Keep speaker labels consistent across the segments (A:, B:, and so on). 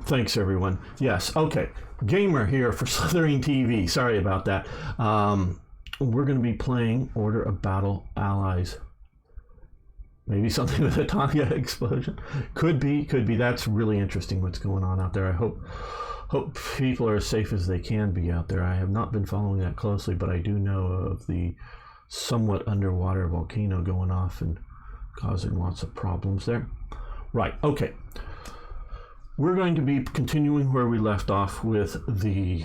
A: Thanks, everyone. Yes, okay. Gamer here for Slithering TV. Sorry about that. We're going to be playing Order of Battle Allies. Maybe something with a Tonga explosion. Could be. That's really interesting what's going on out there. I hope people are as safe as they can be out there. I have not been following that closely, but I do know of the somewhat underwater volcano going off and causing lots of problems there. Right, okay. We're going to be continuing where we left off with the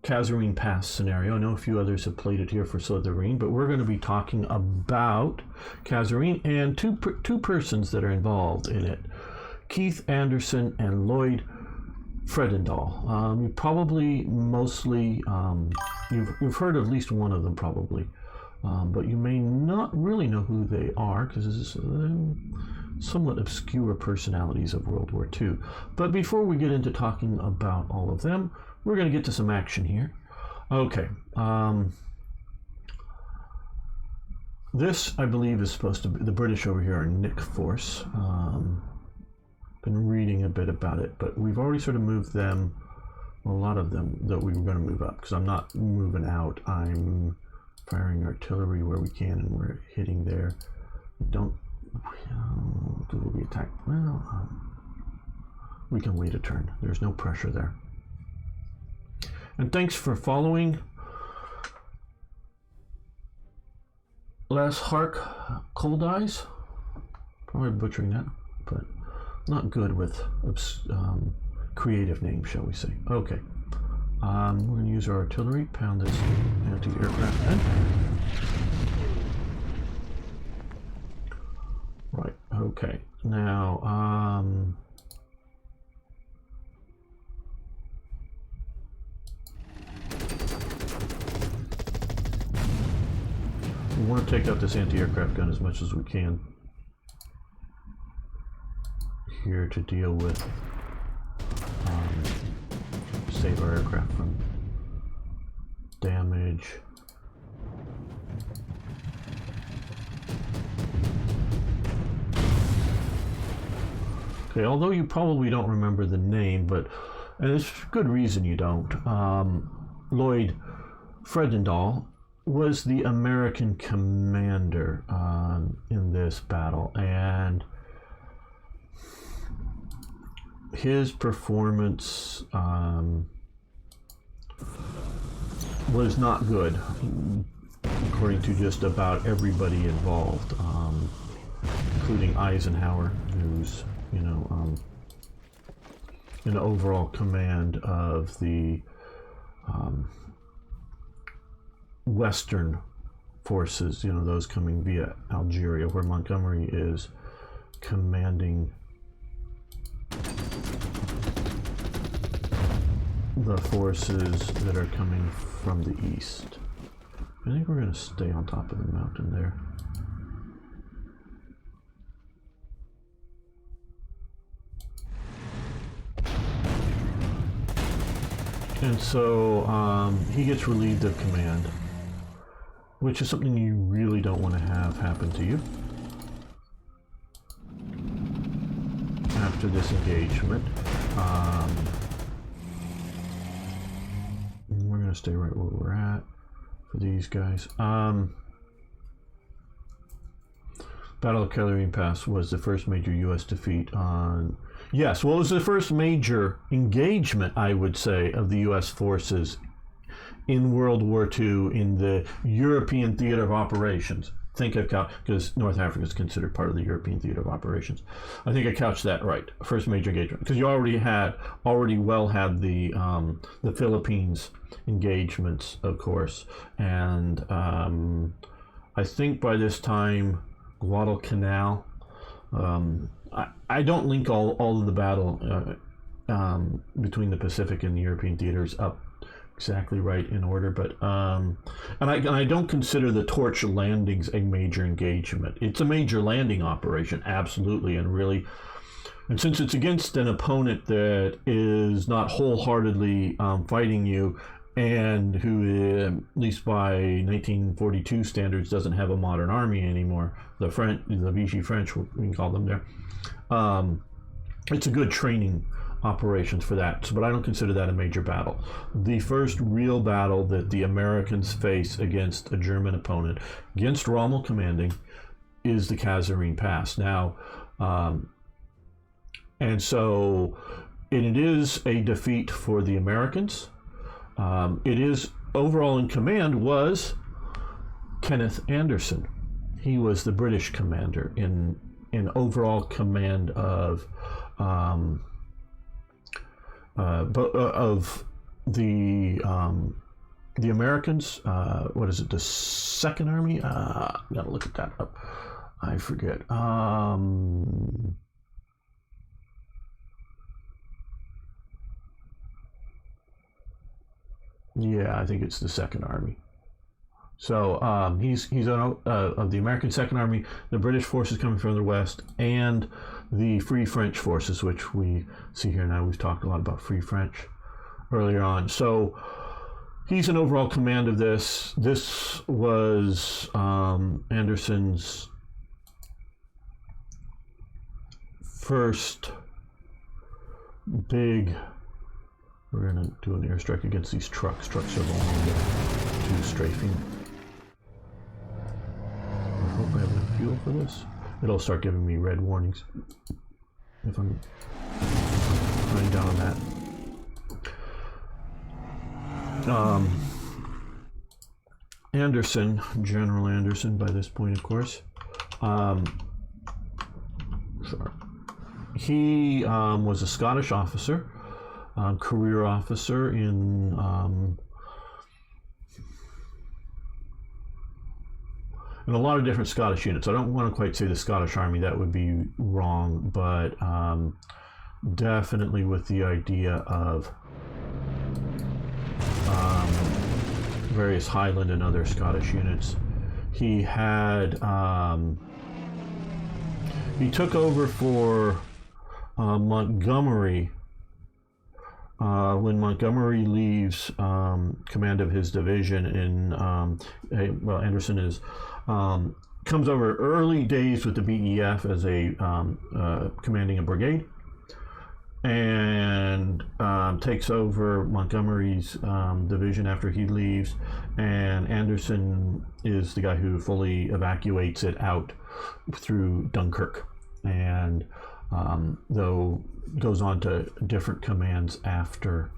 A: Kasserine Pass scenario. I know a few others have played it here for Slitherine, but we're going to be talking about Kasserine and two persons that are involved in it. Keith Anderson and Lloyd Fredendall. You probably mostly, you've heard of at least one of them probably, but you may not really know who they are because it's somewhat obscure personalities of World War II. But before we get into talking about all of them, we're going to get to some action here. Okay. This, I believe, is supposed to be the British over here are Nick Force. Been reading a bit about it, but we've already sort of moved them, a lot of them, that we were going to move up because I'm not moving out. I'm firing artillery where we can, and we're hitting there. Don't do we attack? Well, we can wait a turn. There's no pressure there. And thanks for following. Les Hark Cold Eyes. Probably butchering that, but not good with creative names, shall we say. Okay. We're going to use our artillery, pound this anti-aircraft gun. Right, okay. Now, we want to take out this anti-aircraft gun as much as we can here to deal with save our aircraft from damage. Okay, although you probably don't remember the name, but and there's good reason you don't. Lloyd Fredendall was the American commander in this battle, and his performance was not good, according to just about everybody involved, including Eisenhower, who's in overall command of the Western forces, those coming via Algeria, where Montgomery is commanding the forces that are coming from the east. I think we're going to stay on top of the mountain there. And so he gets relieved of command, which is something you really don't want to have happen to you after this engagement. We're going to stay right where we're at for these guys. Battle of Kasserine Pass was the first major U.S. defeat on... Yes, well, it was the first major engagement, I would say, of the U.S. forces in World War II in the European theater of operations. I think I've couched, because North Africa is considered part of the European theater of operations. I think I couched that right. First major engagement, because you already had the Philippines engagements, of course, and I think by this time Guadalcanal. I don't link all of the battle between the Pacific and the European theaters up exactly right in order, but and I don't consider the Torch landings a major engagement. It's a major landing operation, absolutely, and really, and since it's against an opponent that is not wholeheartedly fighting you, and who, at least by 1942 standards, doesn't have a modern army anymore, the Vichy French, we can call them there. it's a good training operations for that, but I don't consider that a major battle. The first real battle that the Americans face against a German opponent, against Rommel commanding, is the Kasserine Pass. Now, and so it is a defeat for the Americans. It is overall in command was Kenneth Anderson. He was the British commander in overall command of the Americans. What is it? The Second Army? Gotta look at that up. I forget. Yeah, I think it's the Second Army. So he's of the American Second Army, the British forces coming from the west, and the Free French forces, which we see here now. We've talked a lot about Free French earlier on. So he's in overall command of this. This was Anderson's first big. We're going to do an airstrike against these trucks. Trucks are vulnerable to strafing. I hope I have enough fuel for this. It'll start giving me red warnings if I'm running down on that. Anderson, General Anderson, by this point, of course. He was a Scottish officer, career officer in a lot of different Scottish units. I don't want to quite say the Scottish Army, that would be wrong, but definitely with the idea of various Highland and other Scottish units. He had he took over for Montgomery when Montgomery leaves command of his division in Anderson is comes over early days with the BEF as a commanding a brigade, and takes over Montgomery's division after he leaves, and Anderson is the guy who fully evacuates it out through Dunkirk, and though goes on to different commands after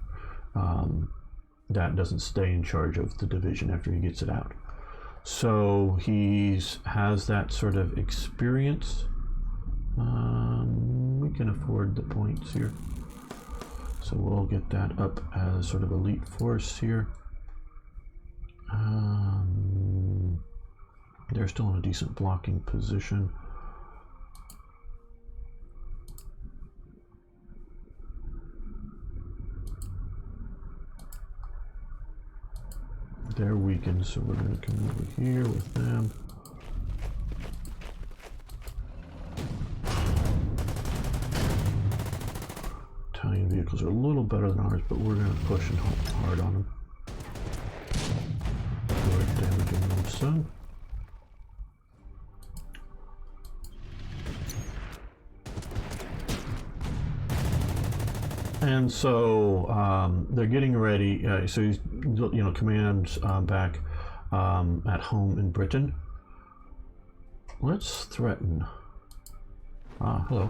A: that, doesn't stay in charge of the division after he gets it out. So he has that sort of experience. We can afford the points here, so we'll get that up as sort of elite force here. They're still in a decent blocking position. They're weakened, so we're going to come over here with them. Italian vehicles are a little better than ours, but we're going to push and hard on them. We're damaging them some. And so they're getting ready. So he's, commands back at home in Britain. Let's threaten. Hello.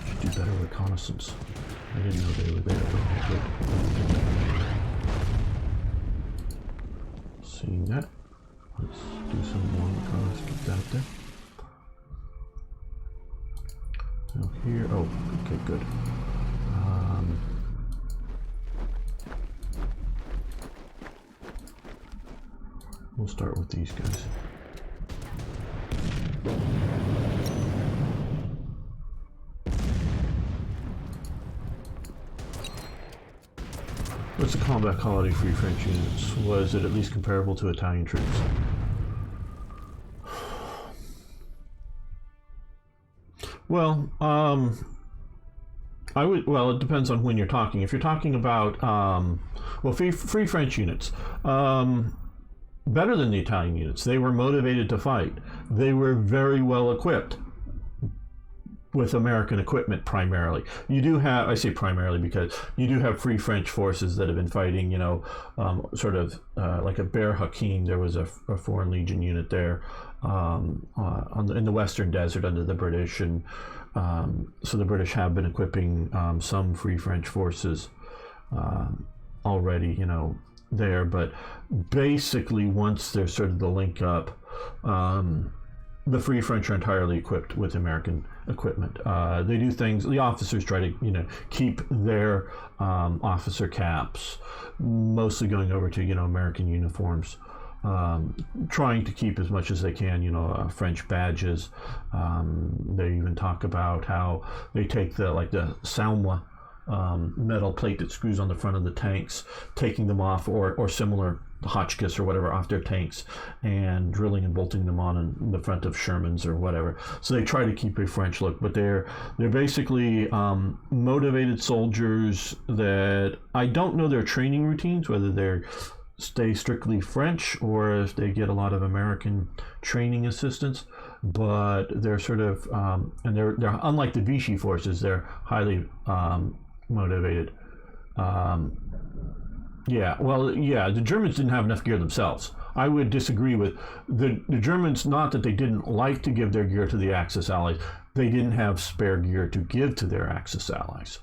A: Should do better reconnaissance. I didn't know they were there. Good. Seeing that, let's do some more reconnaissance. Get that there. Now here, okay, good. We'll start with these guys. What's the combat quality for your French units? Was it at least comparable to Italian troops? Well, it depends on when you're talking. If you're talking about, free French units, better than the Italian units. They were motivated to fight. They were very well equipped. with American equipment primarily. You do have, I say primarily because you do have Free French forces that have been fighting, sort of like at Ber Hakeem, there was a Foreign Legion unit there in the Western Desert under the British. And so the British have been equipping some Free French forces already, there. But basically, once there's sort of the link up, the Free French are entirely equipped with American equipment. They do things, the officers try to, keep their officer caps, mostly going over to, American uniforms, trying to keep as much as they can, French badges. They even talk about how they take the Salma metal plate that screws on the front of the tanks, taking them off, or similar Hotchkiss or whatever off their tanks, and drilling and bolting them on in the front of Shermans or whatever. So they try to keep a French look, but they're basically motivated soldiers that I don't know their training routines, whether they stay strictly French or if they get a lot of American training assistance. But they're sort of and they're unlike the Vichy forces, they're highly motivated. The Germans didn't have enough gear themselves. I would disagree with the Germans, not that they didn't like to give their gear to the Axis allies, they didn't have spare gear to give to their Axis allies.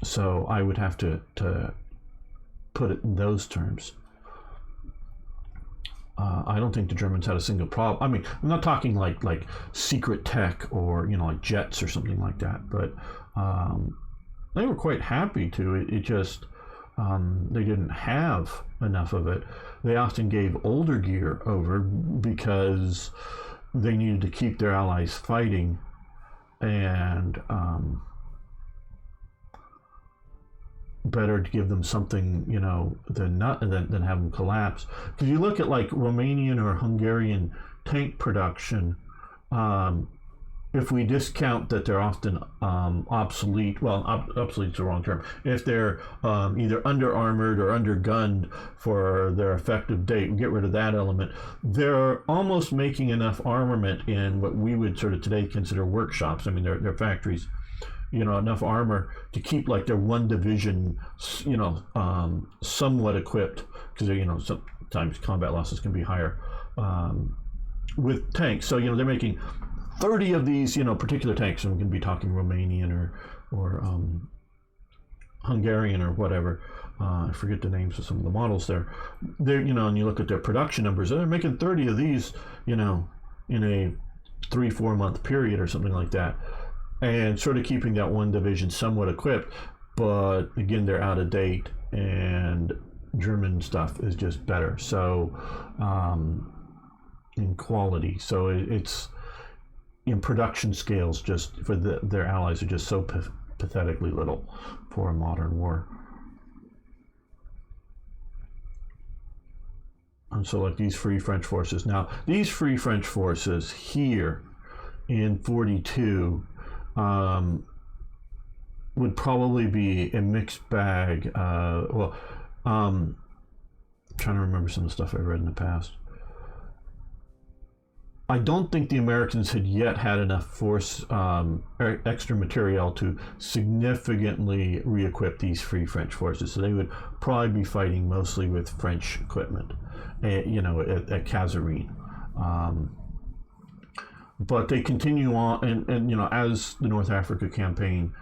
A: So I would have to put it in those terms. I don't think the Germans had a single problem. I mean, I'm not talking like secret tech or like jets or something like that, but they were quite happy to. It just they didn't have enough of it. They often gave older gear over because they needed to keep their allies fighting, and better to give them something, than have them collapse. Because you look at like Romanian or Hungarian tank production, if we discount that they're often obsolete, well, obsolete's the wrong term. If they're either under armored or under gunned for their effective date, we get rid of that element. They're almost making enough armament in what we would sort of today consider workshops. I mean, they're factories. Enough armor to keep like their one division, somewhat equipped, because sometimes combat losses can be higher with tanks. So they're making 30 of these, particular tanks. And we're going to be talking Romanian or Hungarian or whatever. I forget the names of some of the models there. They're, and you look at their production numbers. They're making 30 of these, in a 3-4 month period or something like that. And sort of keeping that one division somewhat equipped, but again, they're out of date, and German stuff is just better. So, in quality, so it's in production scales. Just for their allies are just so pathetically little for a modern war. And so, like these Free French forces. Now, these Free French forces here in 42. Would probably be a mixed bag. Trying to remember some of the stuff I've read in the past. I don't think the Americans had yet had enough force, extra material to significantly re-equip these Free French forces. So they would probably be fighting mostly with French equipment, at Kasserine. But they continue on, and as the North Africa campaign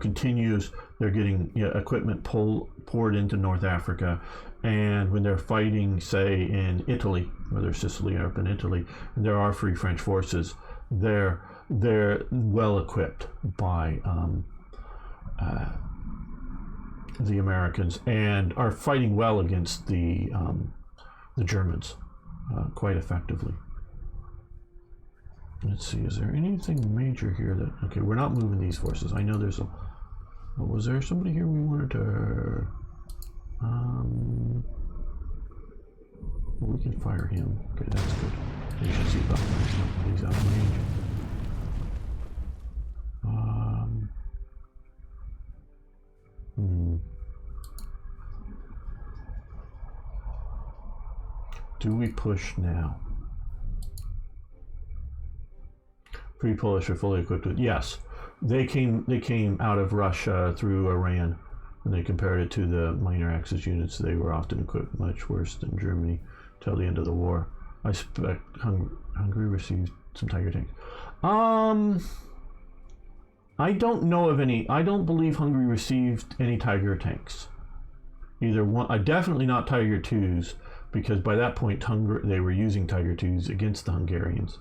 A: continues, they're getting equipment poured into North Africa, and when they're fighting, say, in Italy, whether Sicily or up in Italy, and there are Free French forces, they're well equipped by the Americans and are fighting well against the Germans quite effectively. Let's see, is there anything major here that... Okay, we're not moving these forces. I know there's a... was there somebody here we wanted to... we can fire him. Okay, that's good. You should see about that. He's out of range. Do we push now? pre-Polish or fully equipped with. Yes, they came out of Russia through Iran. When they compared it to the minor Axis units, they were often equipped much worse than Germany till the end of the war. I expect Hungary received some Tiger tanks. I don't know of any. I don't believe Hungary received any Tiger tanks. Either one. Definitely not Tiger 2s, because by that point they were using Tiger 2s against the Hungarians.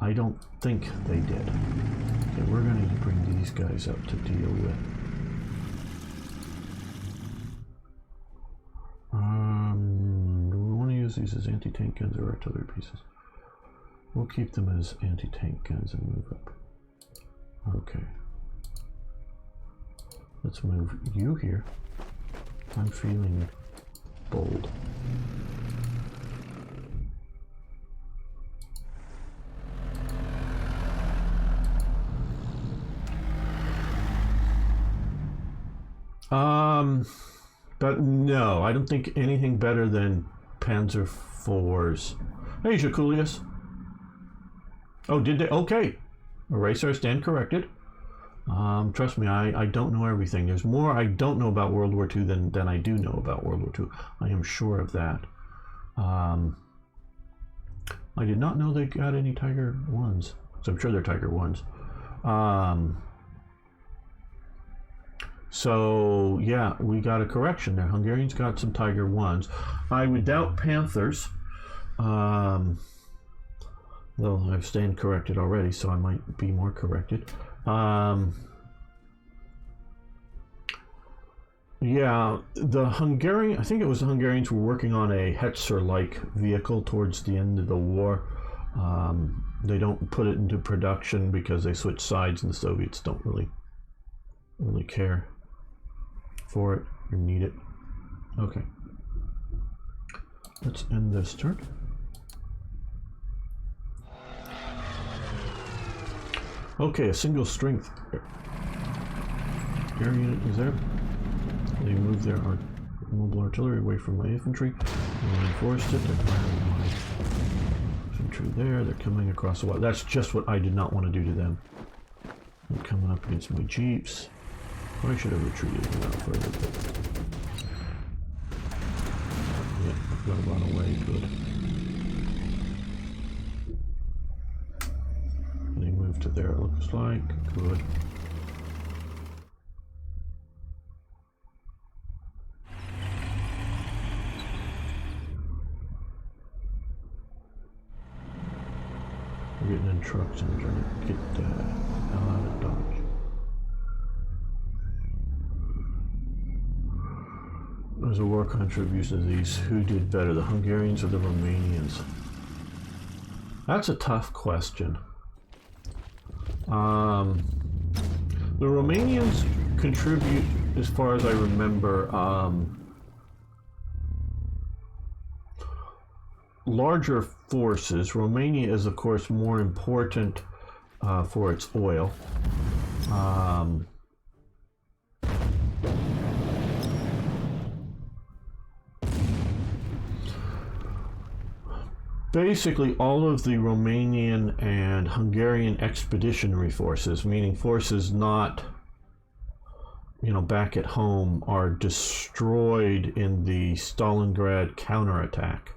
A: I don't think they did. Okay, we're going to bring these guys up to deal with. Do we want to use these as anti-tank guns or artillery pieces? We'll keep them as anti-tank guns and move up. Okay. Let's move you here. I'm feeling bold. But no, I don't think anything better than Panzer IVs. Hey, Jaculius. Oh, did they? Okay. Eraser, stand corrected. Trust me, I don't know everything. There's more I don't know about World War II than I do know about World War II. I am sure of that. I did not know they got any Tiger 1s. So I'm sure they're Tiger 1s. So yeah, we got a correction there. Hungarians got some Tiger 1s. I would doubt Panthers. Though I've stand corrected already, so I might be more corrected. Yeah, the Hungarian, I think it was the Hungarians were working on a Hetzer-like vehicle towards the end of the war. They don't put it into production because they switched sides and the Soviets don't really care for it or need it. Okay. Let's end this turn. Okay, a single strength air unit is there. They moved their mobile artillery away from my infantry. They reinforced it. They're firing my infantry there. They're coming across the wall. That's just what I did not want to do to them. They're coming up against my jeeps. I should have retreated a lot further, but yeah, I've got to run away. Good. They moved to there, it looks like. Good. We're getting in trucks and trying to get the hell out of Dodge. As a war contribution to these, who did better, the Hungarians or the Romanians? That's a tough question. The Romanians contribute, as far as I remember, larger forces. Romania is, of course, more important for its oil. Basically, all of the Romanian and Hungarian expeditionary forces, meaning forces not, back at home, are destroyed in the Stalingrad counterattack.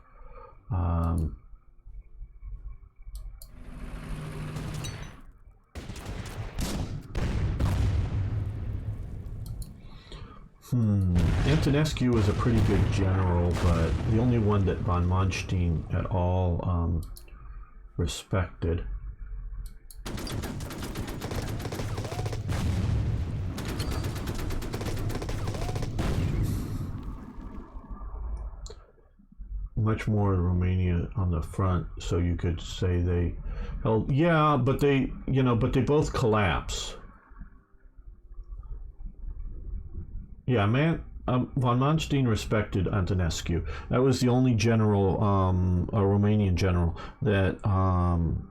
A: Antonescu was a pretty good general, but the only one that von Manstein at all respected. Much more Romania on the front, so you could say they held. Yeah, but they both collapse. Yeah, von Manstein respected Antonescu. That was the only general, a Romanian general, that von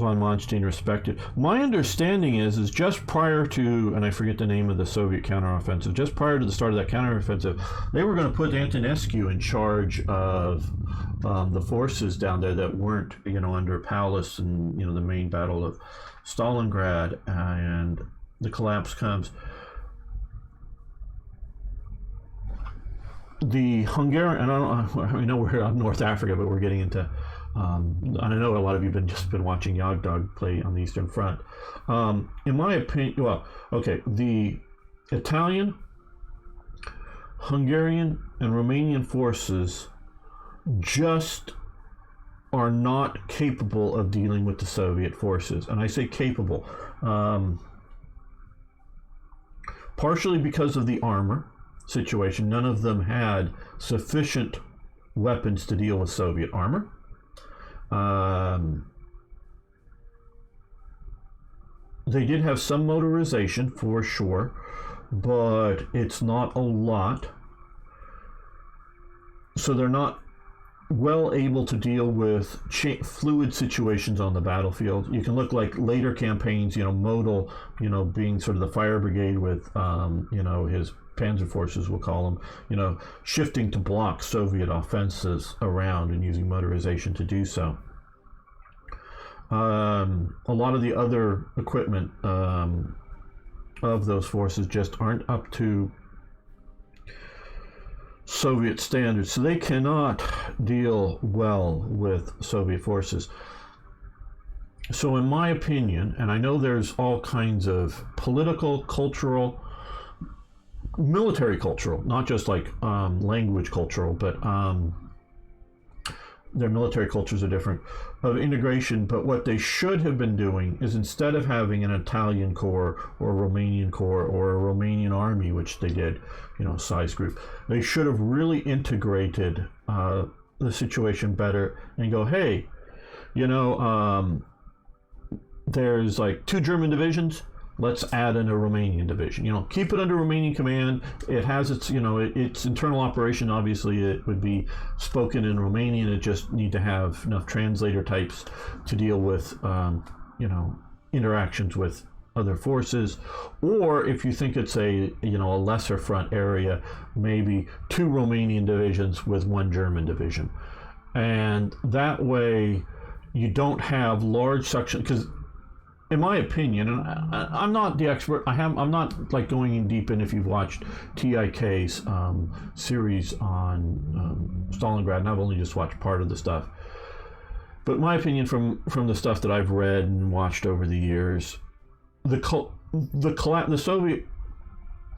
A: von Manstein respected. My understanding is just prior to, and I forget the name of the Soviet counteroffensive, just prior to the start of that counteroffensive, they were going to put Antonescu in charge of the forces down there that weren't, under Paulus and, the main battle of Stalingrad, and the collapse comes. The Hungarian, and I know we're on North Africa, but we're getting into, and I know a lot of you have just been watching Yagdog play on the Eastern Front. In my opinion, the Italian, Hungarian, and Romanian forces just are not capable of dealing with the Soviet forces. And I say capable, partially because of the armor situation. None of them had sufficient weapons to deal with Soviet armor. They did have some motorization for sure, but it's not a lot. So they're not well able to deal with fluid situations on the battlefield. You can look like later campaigns, Model, being sort of the fire brigade with, his panzer forces, we'll call them, shifting to block Soviet offenses around and using motorization to do so. A lot of the other equipment of those forces just aren't up to Soviet standards, so they cannot deal well with Soviet forces. So in my opinion, and I know there's all kinds of political, cultural, military cultural, not just like language cultural, but their military cultures are different, of integration. But what they should have been doing is, instead of having an Italian corps or a Romanian corps or a Romanian army, which they did, size group, they should have really integrated the situation better and go, hey, there's like 2 German divisions, let's add in a Romanian division. Keep it under Romanian command. It has its, its internal operation. Obviously, it would be spoken in Romanian. It just need to have enough translator types to deal with, interactions with other forces. Or if you think it's a lesser front area, maybe 2 Romanian divisions with 1 German division, and that way you don't have large sections. Because in my opinion, and I'm not the expert, I'm not like going in deep in, if you've watched TIK's series on Stalingrad, and I've only just watched part of the stuff. But my opinion from the stuff that I've read and watched over the years, the Soviet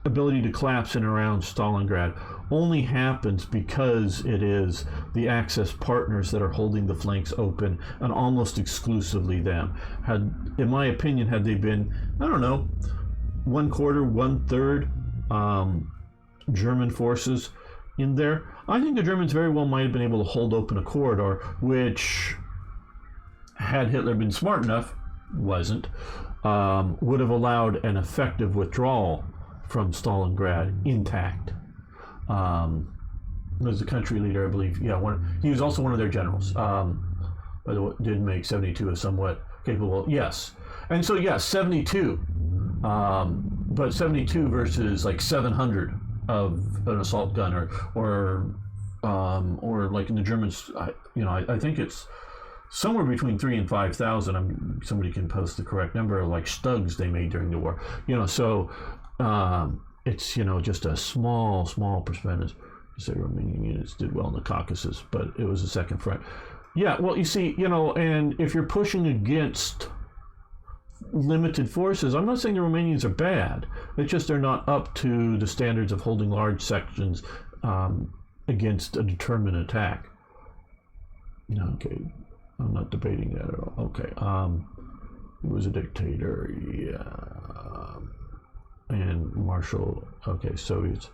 A: ability to collapse in around Stalingrad only happens because it is the Axis partners that are holding the flanks open, and almost exclusively them. In my opinion, had they been, 1/4, 1/3 German forces in there, I think the Germans very well might have been able to hold open a corridor, which, had Hitler been smart enough, wasn't, would have allowed an effective withdrawal from Stalingrad intact. Was the country leader, I believe. He was also one of their generals. By the way, did make 72 a somewhat capable. Yes, and so 72, but 72 versus like 700 of an assault gun, or like in the Germans, I think it's somewhere between 3,000 and 5,000. Somebody can post the correct number, like Stugs they made during the war. So. It's just a small percentage. Say Romanian units did well in the Caucasus, but it was a second front. Yeah, well, you see, and if you're pushing against limited forces, I'm not saying the Romanians are bad. It's just they're not up to the standards of holding large sections against a determined attack. Okay, I'm not debating that at all. Okay, he was a dictator. Yeah. And Marshall, Soviets.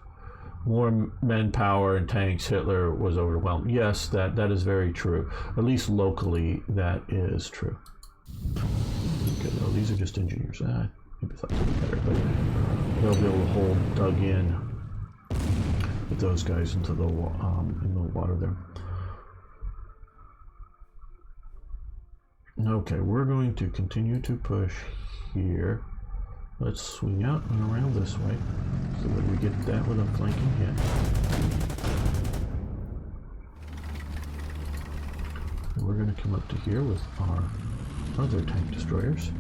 A: More manpower and tanks, Hitler was overwhelmed. Yes, that is very true. At least locally, that is true. Okay, no, these are just engineers. Maybe thought they'd be better, but they'll be able to hold dug in with those guys into the in the water there. Okay, we're going to continue to push here. Let's swing out and around this way so that we get that with a flanking hit. And we're going to come up to here with our other tank destroyers.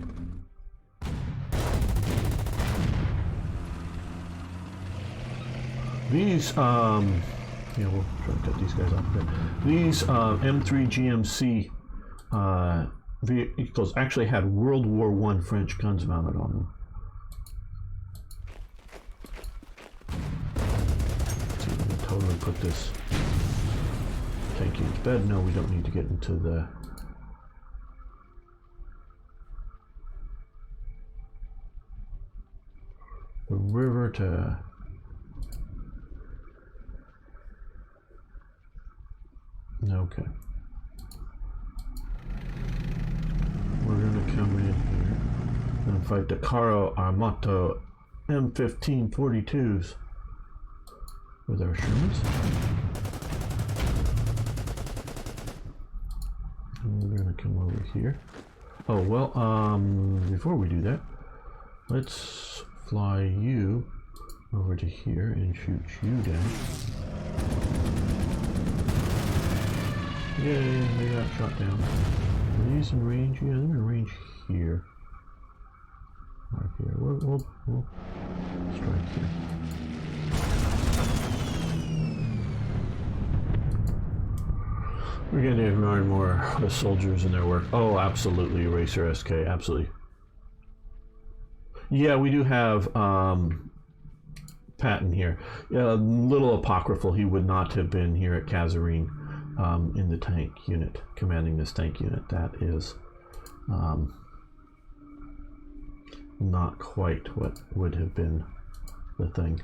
A: These, yeah, we'll try to cut these guys off a bit. These M3 GMC vehicles actually had World War I French guns mounted on them. Let's see, we can totally put this tank into bed. No, we don't need to get into the river to okay. We're gonna come in here and fight the Caro Armato M1542s with our Shermans. And we're gonna come over here. Oh well, before we do that, let's fly you over to here and shoot you down. Yay, they got shot down. Are these in range? Yeah, they're in range here. Right here. We'll strike here. We're getting more and more the soldiers in their work. Oh, absolutely, Eraser SK, absolutely. Yeah, we do have Patton here. A little apocryphal, he would not have been here at Kasserine in the tank unit, commanding this tank unit. That is not quite what would have been the thing.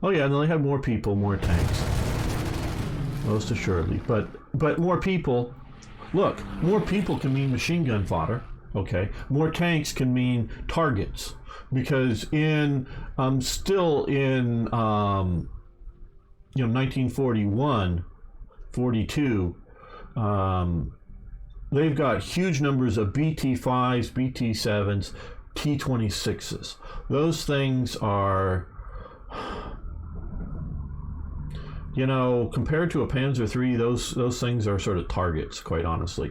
A: Oh yeah, and they had more people, more tanks, most assuredly. But more people. Look, more people can mean machine gun fodder. Okay, more tanks can mean targets, because in still in 1941, 42, they've got huge numbers of BT5s, BT7s, T26s. Those things are, compared to a Panzer III, those things are sort of targets, quite honestly.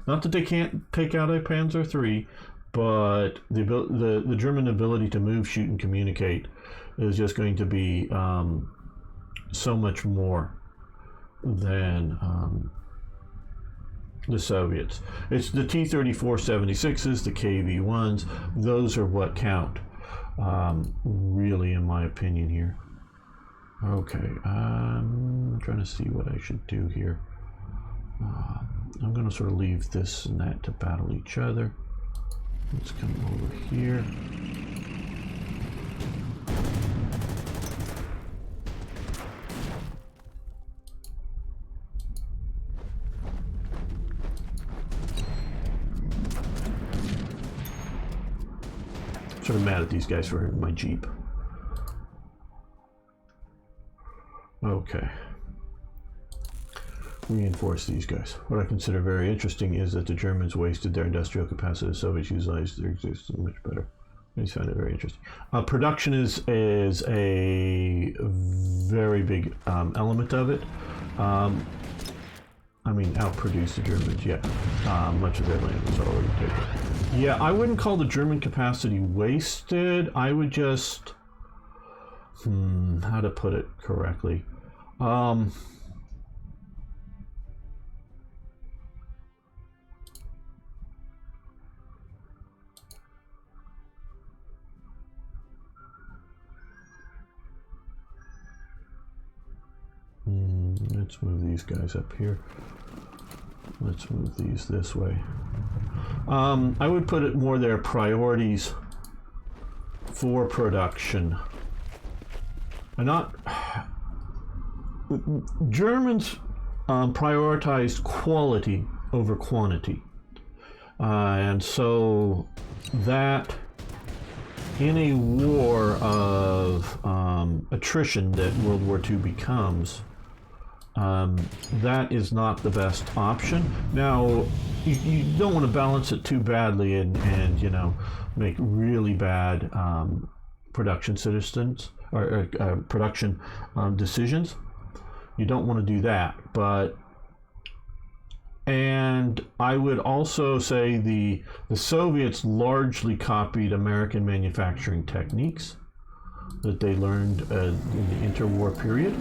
A: Not that they can't take out a Panzer III, but the German ability to move, shoot, and communicate is just going to be so much more than the Soviets. It's the T-34-76s, the KV-1s. Those are what count, really, in my opinion here. Okay, I'm trying to see what I should do here. I'm going to sort of leave this and that to battle each other. Let's come over here. I'm sort of mad at these guys for my Jeep. Okay. Reinforce these guys. What I consider very interesting is that the Germans wasted their industrial capacity, the Soviets utilized their existence much better. I just find it very interesting. Production is a very big element of it. Outproduce the Germans, yeah. Much of their land was already taken. Yeah, I wouldn't call the German capacity wasted. I would just... how to put it correctly? Let's move these guys up here. Let's move these this way. I would put it more their priorities for production. And not... Germans prioritized quality over quantity. And so that in a war of attrition that World War II becomes, that is not the best option. Now, you don't want to balance it too badly and you know, make really bad production citizens or production decisions. You don't want to do that, but and I would also say the Soviets largely copied American manufacturing techniques that they learned in the interwar period.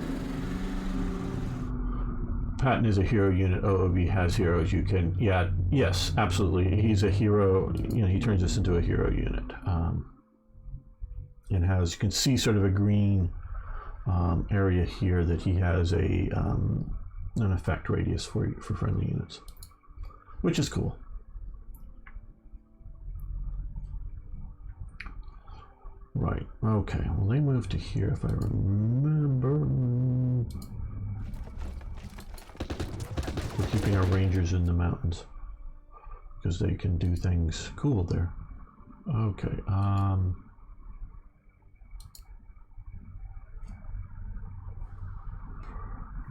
A: Patton is a hero unit. OOB has heroes. You can, yeah, yes, absolutely. He's a hero. You know, he turns this into a hero unit, and has, you can see sort of a green area here that he has a an effect radius for friendly units, which is cool. Right. Okay. Well, they moved to here, if I remember. We're keeping our rangers in the mountains because they can do things cool there. Okay.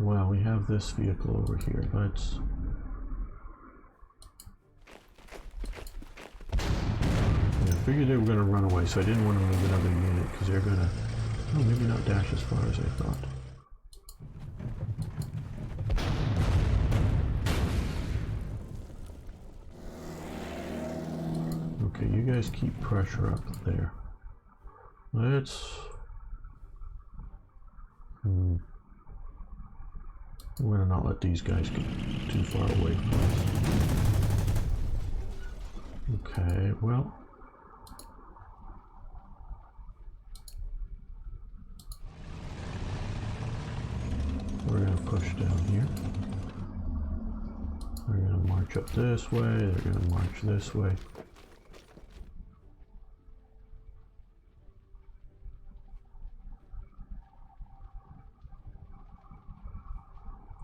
A: Well, we have this vehicle over here. Let's. I figured they were going to run away, so I didn't want to move another unit because they're going to. Oh, maybe not dash as far as I thought. Okay, you guys keep pressure up there. Let's. We're going to not let these guys get too far away from us. Okay, well. We're going to push down here. They're going to march up this way. They're going to march this way.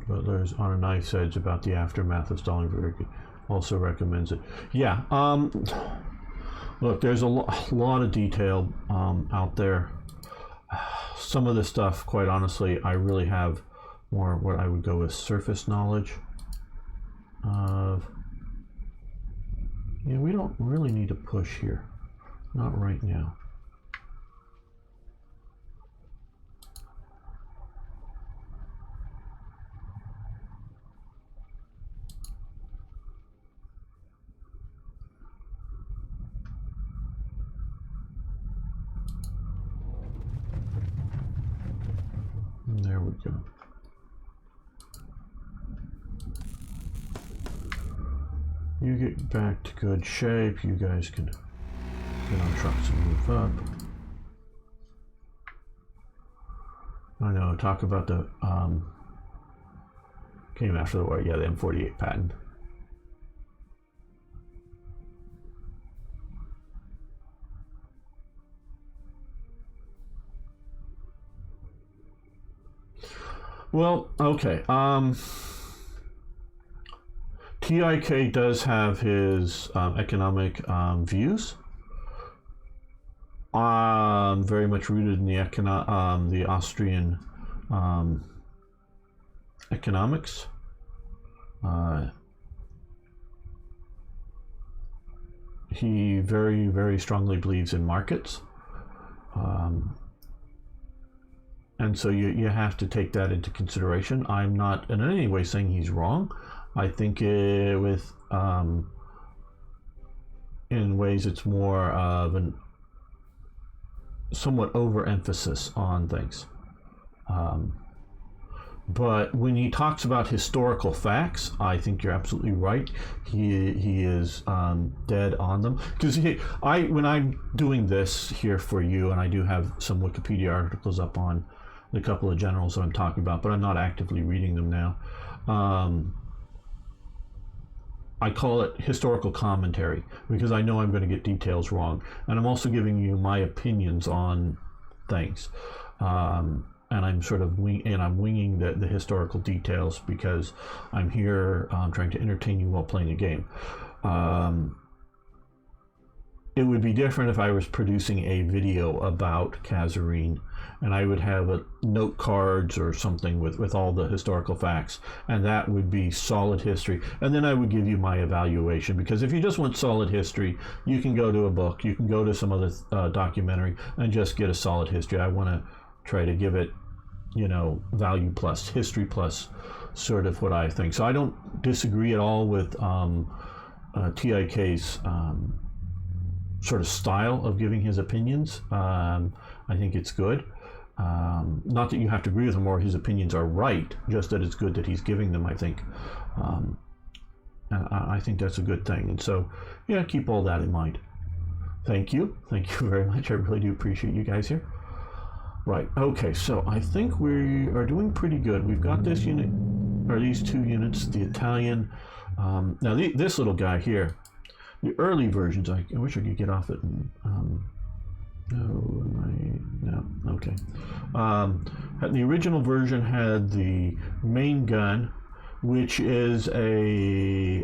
A: Butler's on a knife's edge about the aftermath of Stalingrad also recommends it. Yeah, look, there's a lot of detail out there. Some of the stuff, quite honestly, I really have more what I would go with surface knowledge of. Yeah, we don't really need to push here. Not right now. There we go. You get back to good shape. You guys can get on trucks and move up. I know, talk about the came after the war. Yeah, the M48 Patton. Well, okay. TIK does have his economic views. Very much rooted in the Austrian economics. He very, very strongly believes in markets. And so you have to take that into consideration. I'm not in any way saying he's wrong. I think in ways it's more of an somewhat overemphasis on things. But when he talks about historical facts, I think you're absolutely right. He is dead on them. Because when I'm doing this here for you, and I do have some Wikipedia articles up on the couple of generals that I'm talking about, but I'm not actively reading them now. I call it historical commentary because I know I'm going to get details wrong, and I'm also giving you my opinions on things. And I'm sort of winging the historical details because I'm here trying to entertain you while playing a game. it would be different if I was producing a video about Kasserine, and I would have note cards or something with all the historical facts, and that would be solid history. And then I would give you my evaluation, because if you just want solid history, you can go to a book, you can go to some other documentary, and just get a solid history. I want to try to give it, value plus history plus sort of what I think. So I don't disagree at all with TIK's sort of style of giving his opinions. I think it's good. Not that you have to agree with him or his opinions are right, just that it's good that he's giving them, I think. I think that's a good thing. And so, yeah, keep all that in mind. Thank you. Thank you very much. I really do appreciate you guys here. Right. Okay, so I think we are doing pretty good. We've got this unit, or these two units, the Italian. Now, this little guy here, the early versions, I wish I could get off it. No, okay. The original version had the main gun, which is a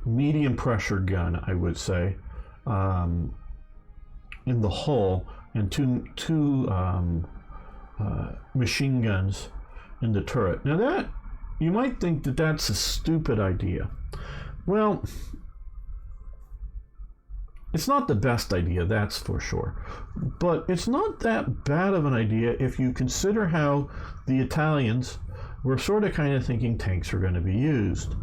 A: medium pressure gun, I would say, in the hull, and two machine guns in the turret. Now that, you might think that that's a stupid idea. Well, it's not the best idea, that's for sure. But it's not that bad of an idea if you consider how the Italians were sort of kind of thinking tanks were going to be used.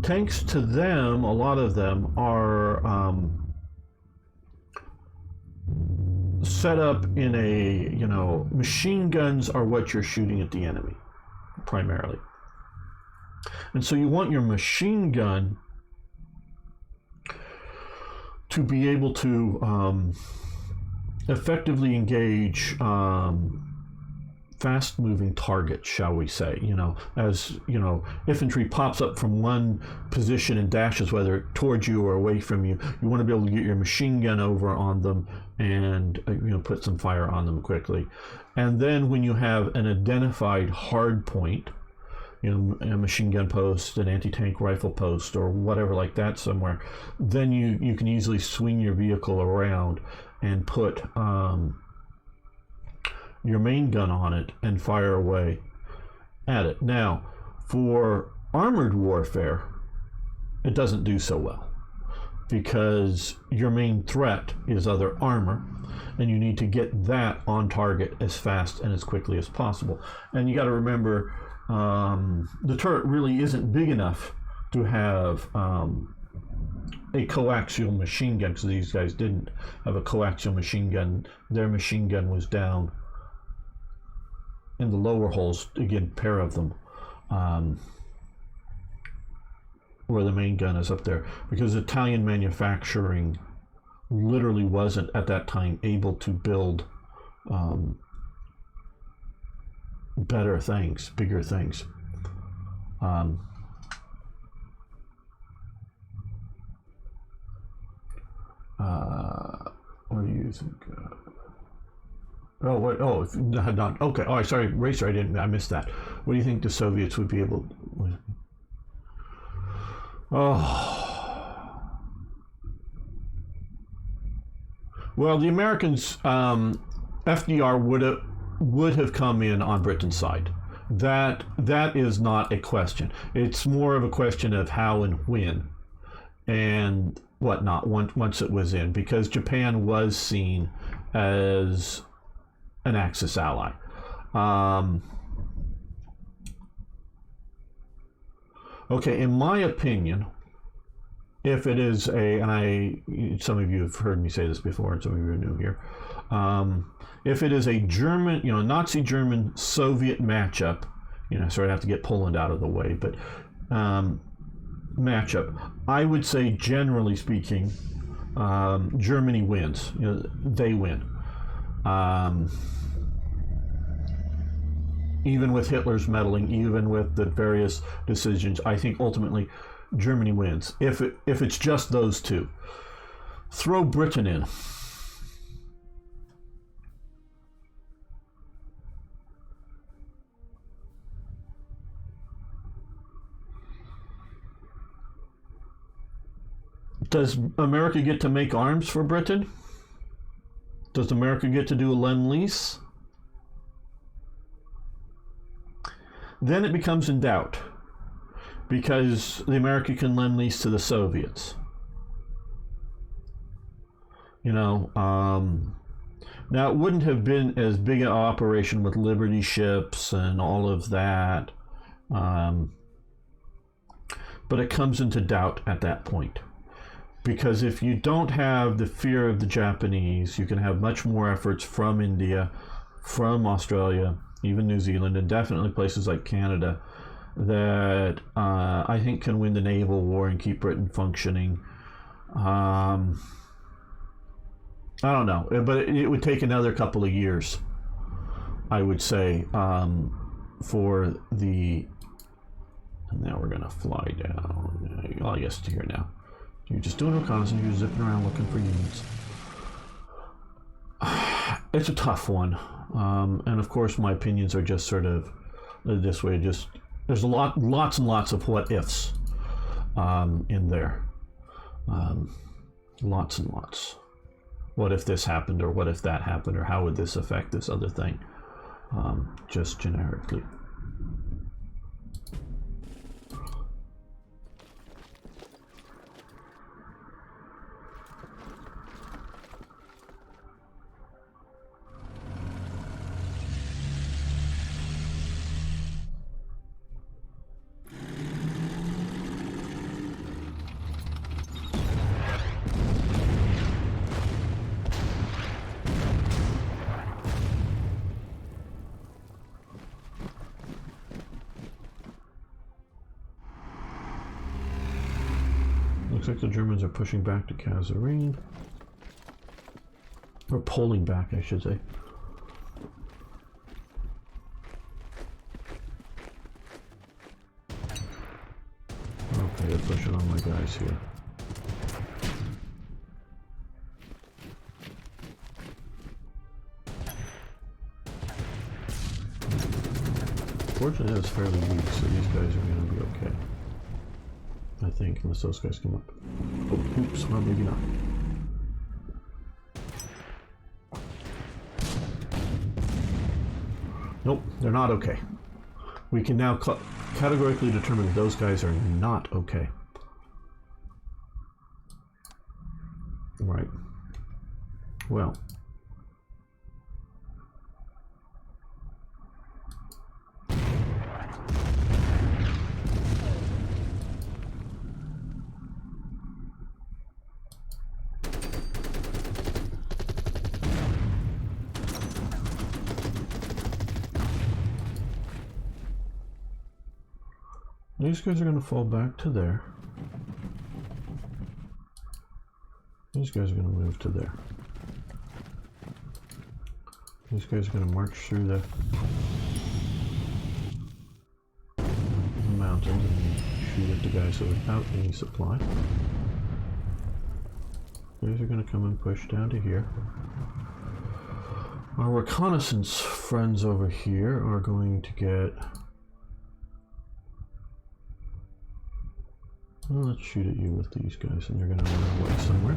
A: Tanks to them, a lot of them, are set up in a, machine guns are what you're shooting at the enemy, primarily. And so you want your machine gun to be able to effectively engage fast-moving targets, shall we say. As infantry pops up from one position and dashes, whether towards you or away from you, you want to be able to get your machine gun over on them and put some fire on them quickly. And then when you have an identified hard point, a machine gun post, an anti-tank rifle post, or whatever like that somewhere, then you can easily swing your vehicle around and put your main gun on it and fire away at it. Now, for armored warfare, it doesn't do so well, because your main threat is other armor, and you need to get that on target as fast and as quickly as possible. And you got to remember, the turret really isn't big enough to have a coaxial machine gun, because these guys didn't have a coaxial machine gun. Their machine gun was down in the lower holes, again, pair of them, where the main gun is up there, because Italian manufacturing literally wasn't at that time able to build better things, bigger things. What do you think? Not okay. Oh, sorry, Racer. I missed that. What do you think the Soviets would be able? Well, the Americans, FDR would have come in on Britain's side. That is not a question. It's more of a question of how and when and whatnot once it was in, because Japan was seen as an Axis ally. Okay, in my opinion, if it is some of you have heard me say this before, and some of you are new here. If it is a German, Nazi German Soviet matchup, sort of have to get Poland out of the way, but matchup, I would say, generally speaking, Germany wins. They win. Even with Hitler's meddling, even with the various decisions, I think ultimately Germany wins. If it's just those two, throw Britain in. Does America get to make arms for Britain? Does America get to do a lend-lease? Then it becomes in doubt, because the America can lend-lease to the Soviets. You know, now it wouldn't have been as big an operation with Liberty ships and all of that, but it comes into doubt at that point. Because if you don't have the fear of the Japanese, you can have much more efforts from India, from Australia, even New Zealand, and definitely places like Canada that I think can win the naval war and keep Britain functioning. I don't know, but it would take another couple of years, I would say, for the... And now we're going to fly down. Oh, I guess to here now. You're just doing reconnaissance, you're zipping around looking for units. It's a tough one. And of course my opinions are just sort of this way, just there's lots and lots of what ifs in there. Lots and lots. What if this happened, or what if that happened, or how would this affect this other thing? Just generically. Looks like the Germans are pushing back to Kasserine. Or pulling back, I should say. Okay, they're pushing on my guys here. Fortunately, it's fairly weak, so these guys are going to be okay. I think, unless those guys come up. Oh, oops, well, maybe not. Nope, they're not okay. We can now categorically determine that those guys are not okay. Right. Well. These guys are going to fall back to there. These guys are going to move to there. These guys are going to march through the mountains and shoot at the guys without any supply. These are going to come and push down to here. Our reconnaissance friends over here are going to get... Well, let's shoot at you with these guys, and they're going to run away somewhere.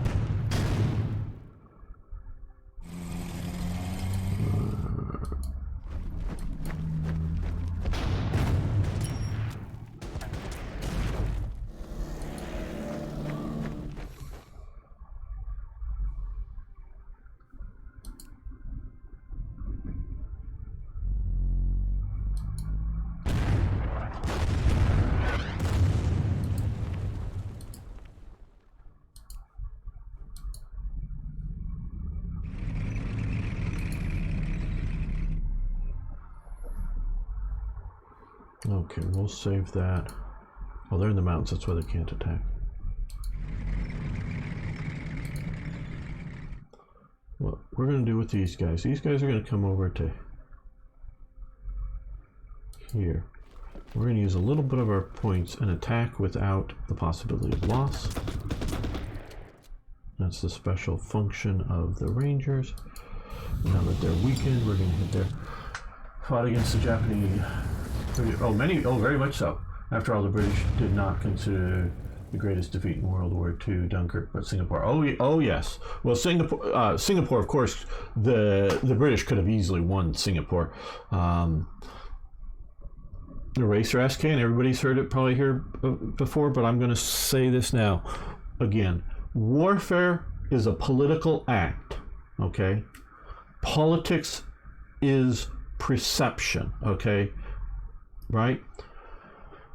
A: Okay, we'll save that. Oh, they're in the mountains, that's why they can't attack. What we're going to do with these guys are going to come over to here. We're going to use a little bit of our points and attack without the possibility of loss. That's the special function of the Rangers. Now that they're weakened, we're going to hit their... Fought against the Japanese... very much so. After all, the British did not consider the greatest defeat in World War II, Dunkirk, but Singapore. Oh yes. Well, Singapore, of course, the British could have easily won Singapore. Eraser SK, and everybody's heard it probably here before, but I'm going to say this now. Again, warfare is a political act, okay? Politics is perception, okay? Right?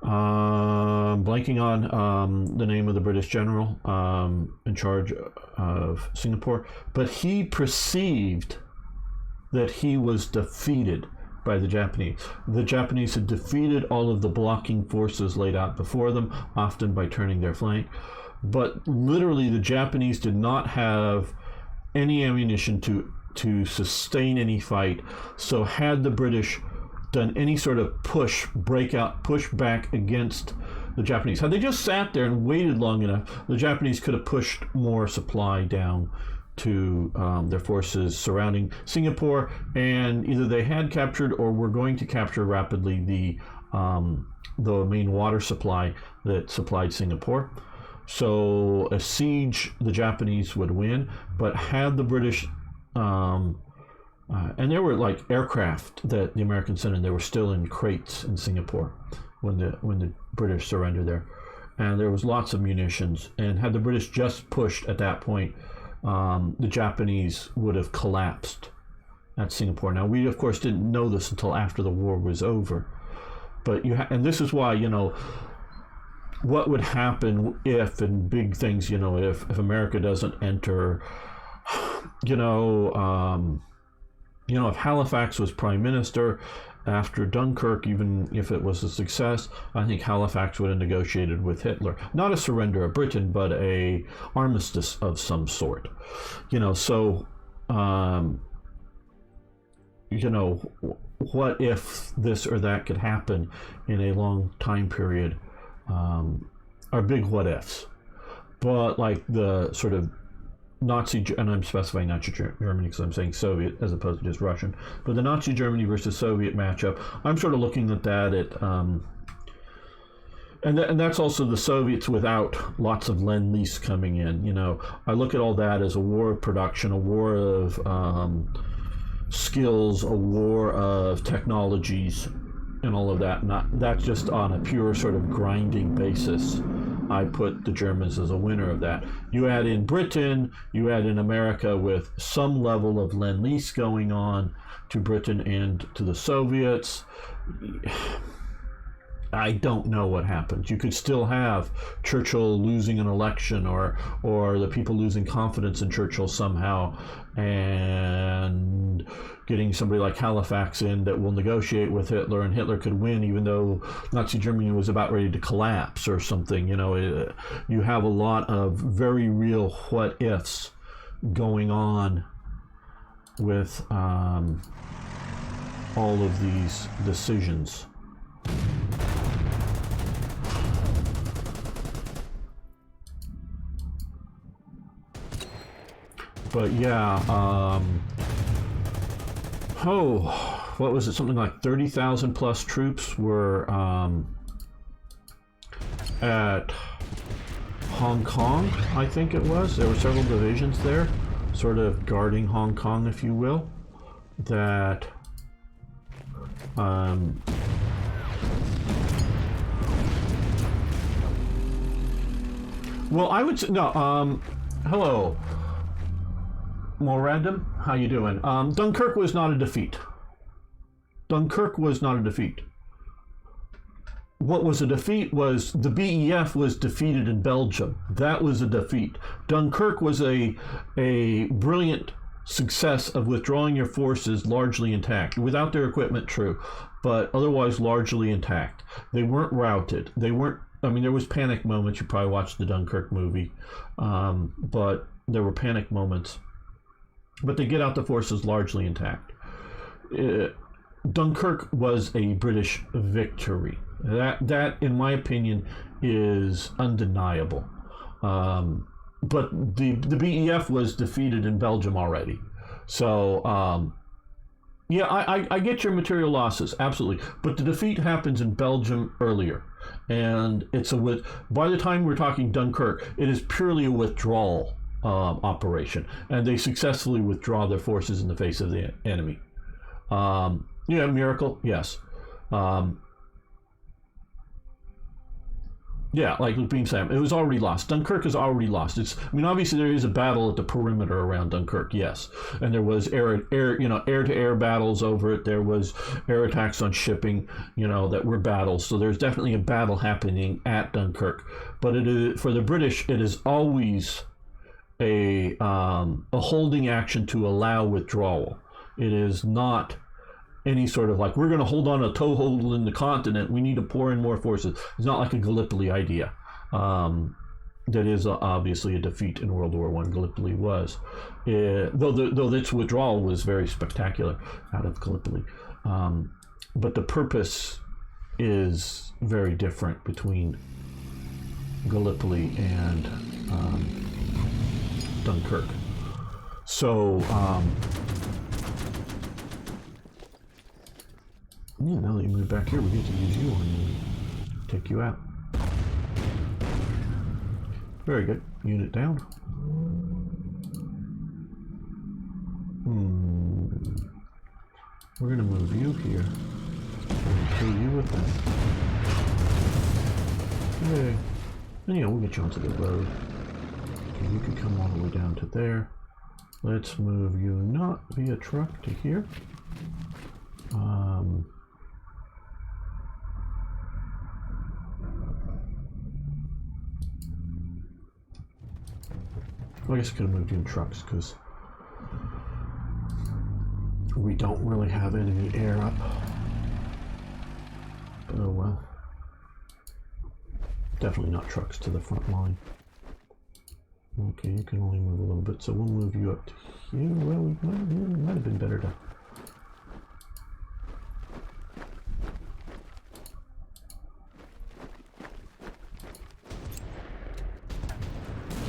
A: Blanking on the name of the British general in charge of Singapore, but he perceived that he was defeated by the Japanese. The Japanese had defeated all of the blocking forces laid out before them, often by turning their flank. But literally, the Japanese did not have any ammunition to sustain any fight. So had the British done any sort of push back against the Japanese, had they just sat there and waited long enough, the Japanese could have pushed more supply down to their forces surrounding Singapore, and either they had captured or were going to capture rapidly the main water supply that supplied Singapore. So a siege, the Japanese would win, but had the British, and there were like aircraft that the Americans sent in, they were still in crates in Singapore when the British surrendered there, and there was lots of munitions. And had the British just pushed at that point, the Japanese would have collapsed at Singapore. Now, we of course didn't know this until after the war was over, but and this is why, what would happen if, and big things, if America doesn't enter, if Halifax was prime minister after Dunkirk, even if it was a success, I think Halifax would have negotiated with Hitler. Not a surrender of Britain, but a armistice of some sort. What if this or that could happen in a long time period, are big what ifs. But like the sort of Nazi, and I'm specifying Nazi Germany because I'm saying Soviet as opposed to just Russian, but the Nazi Germany versus Soviet matchup, I'm sort of looking at that and that's also the Soviets without lots of Lend-Lease coming in. I look at all that as a war of production, a war of skills, a war of technologies, and all of that. That's just on a pure sort of grinding basis. I put the Germans as a winner of that. You add in Britain, you add in America with some level of Lend-Lease going on to Britain and to the Soviets. I don't know what happens. You could still have Churchill losing an election, or the people losing confidence in Churchill somehow, and getting somebody like Halifax in that will negotiate with Hitler, and Hitler could win even though Nazi Germany was about ready to collapse or something. You have a lot of very real what ifs going on with all of these decisions. But yeah, what was it? Something like 30,000 plus troops were at Hong Kong, I think it was. There were several divisions there, sort of guarding Hong Kong, if you will, that well, I would say, no, hello, more random, how you doing? Dunkirk was not a defeat. Dunkirk was not a defeat. What was a defeat was the BEF was defeated in Belgium. That was a defeat. Dunkirk was a brilliant success of withdrawing your forces largely intact, without their equipment, true, but otherwise largely intact. They weren't routed. They weren't, there was panic moments. You probably watched the Dunkirk movie, but there were panic moments. But they get out the forces largely intact. Dunkirk was a British victory. That, in my opinion, is undeniable. But the BEF was defeated in Belgium already. So Yeah, I get your material losses, absolutely. But the defeat happens in Belgium earlier. And by the time we're talking Dunkirk, it is purely a withdrawal operation. And they successfully withdraw their forces in the face of the enemy. Yeah, miracle, yes. Yeah, like was being said, it was already lost. Dunkirk is already lost. Obviously there is a battle at the perimeter around Dunkirk, yes, and there was air to air battles over it. There was air attacks on shipping, that were battles. So there's definitely a battle happening at Dunkirk. But it is, for the British, it is always a holding action to allow withdrawal. It is not any sort of like, we're going to hold on a toehold in the continent, we need to pour in more forces. It's not like a Gallipoli idea. That is obviously a defeat in World War I. Gallipoli was. Though its withdrawal was very spectacular out of Gallipoli. But the purpose is very different between Gallipoli and Dunkirk. So, yeah, now that you move back here, we get to use you and take you out. Very good. Unit down. We're going to move you here. And kill you with that. Yay. And we'll get you onto the road. Okay, you can come all the way down to there. Let's move you not via truck to here. I guess I could have moved you in trucks because we don't really have enemy air up. But oh well. Definitely not trucks to the front line. Okay, you can only move a little bit, so we'll move you up to here. Well, it might have been better to...